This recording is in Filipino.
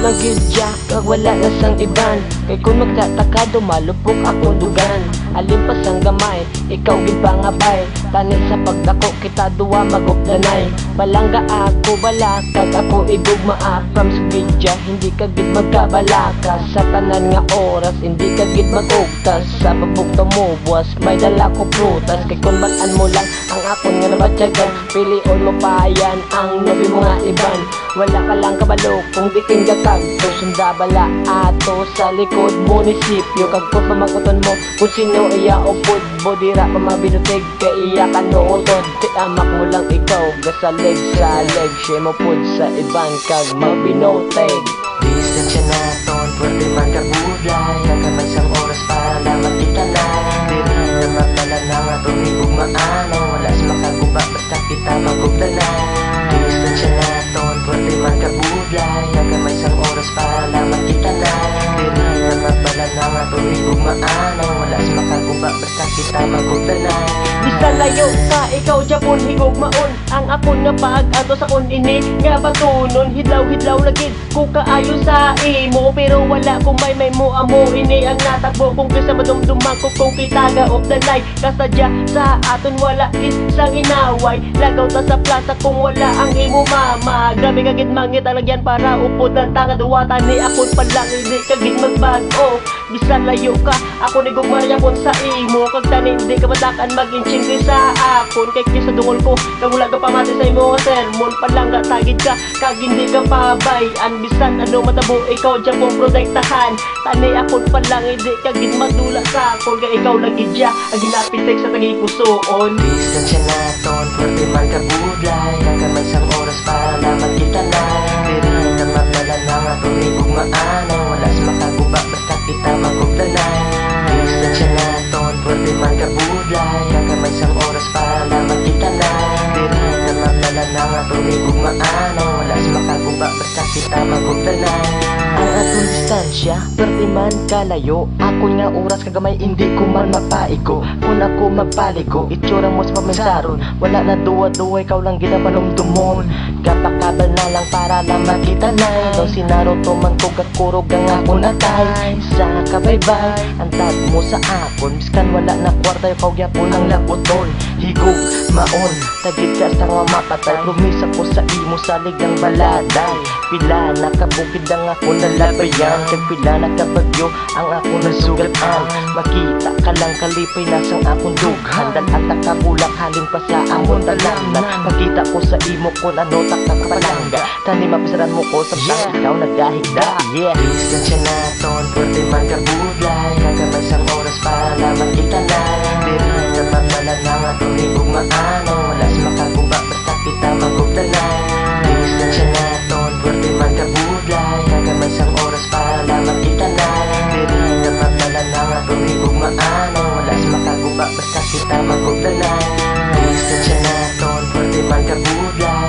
lang gidya, kag wala na sang iban. Kay kung magtataka dumalupok akong dugan. Alin pa sang gamay, ikaw gid pangabay. Tani sa pagdako kita duwa magugdanay. Balangga ako bala, kag ako igugmaa. From gidya, hindi ka gid magkabalaka. Sa tanan nga oras, hindi ka gid magugtas. Sa pagbukto mo, buwas may dala ko prutas. Kay kung banan mo lang ang akon nga nabatyagan, pilion mo pa yan ang nabi mo nga iban. Wala ka lang kabalo kung di king gakagto. Sunda bala ato sa likod munisipyo. Kag kung pamaguton mo kung sino iya o pudbo, dira pa mabinutig kay iya ka nootod. Ti amak mo lang ikaw gasalig sa leg. Siya mo pud sa iban kag mabinoteg. Distansya naton, pwede man kabudlay. Nagamay sang oras para lamang kita na. Diri na magdala na nga tumibog maanay. Walas makaguba basta kita magugdanay. Distansya naton, pwede man kabudlay. Nagamay sang oras para lamang kita na. Diri na magdala na nga tumibog maanay. Walas makaguba basta kita magugdanay. Bisan layo ka, ikaw Japon higugmaon. Ang akon nga pag-ato sa kon ini nga batunon. Hidlaw-hidlaw lagid ko kaayo sa imo. Pero wala kung may mo amo. Ini ang natakbo kung kisa madumduman ko kung kitaga of the night. Kasadya sa aton wala isang inaway. Lagaw ta sa plaza kung wala ang imo mama. Grabe kagid mangit alagyan para upod ang tanga duwatan ni akon palang hindi kagid magbago. Bisan layo ka, ako ni gugmarya kon sa imo. Kag tani hindi ka matakan mag-inching sa akon. Kay kisa dungol ko, kag wala ka pamati sa imo sermon. Palangga tagid ka, kag hindi ka pabayan. Bisan ano matabo, ikaw dyan kong protektahan. Tani akon palang hindi kagid madula sa akon. Kay ikaw lagi dya, ang ginapitek sa tagi pusoon. Distansya naton, pwede man kabudlay. Nagamay sang oras para lamang kita na. Diri na magdala na nga tumibog maanay. Walas makaguba basta kita magugdanay. Distansya naton, pwede man kabudlay. Nagamay sang oras para lamang kita na. Diri na magdala na nga tumibog maanay. Walas makaguba basta kita magugdanay. Ang atong distansya, perti man kalayo. Ako nga oras kagamay, hindi ko man mapaigo. Kung ako magpaligo, itsura mo sa paminsaron. Wala na duwa-duwa, ikaw lang ginapanumdumon. Kapakabal na lang para lang makita na. No sinaroto man ko kakurog ang ako natay. Sa kabaybay, antad mo sa akon. Miskan wala na kwarta, ikaw gyapon ang laputon. Higog, maon, tagid ka sa nga mapatay. Lumisa ko sa imo sa ligang baladay. Pila nakabukid ang ako nalabayan. Kag pila nakabagyo ang ako nasugatan. Makita ka lang kalipay nasang akong dughan. Dalat nakabulak halin pa sa amon talamnan. Makita ko sa imo kung ano taktak palangga. Tani mapisaran mo ko sa pang ikaw nagahigda. Yeah. Distansya naton, pwede man kabudlay. Nagamay sang oras para lamang kita na. Diri na magdala na nga tumibog maanay. Walas makaguba basta kita magugdanay. Distansya naton, pwede man kabudlay. Nagamay sang oras para lamang kita na. Diri na magdala na nga tumibog maanay. Walas makaguba basta kita magugdanay. Distansya naton, pwede man kabudlay.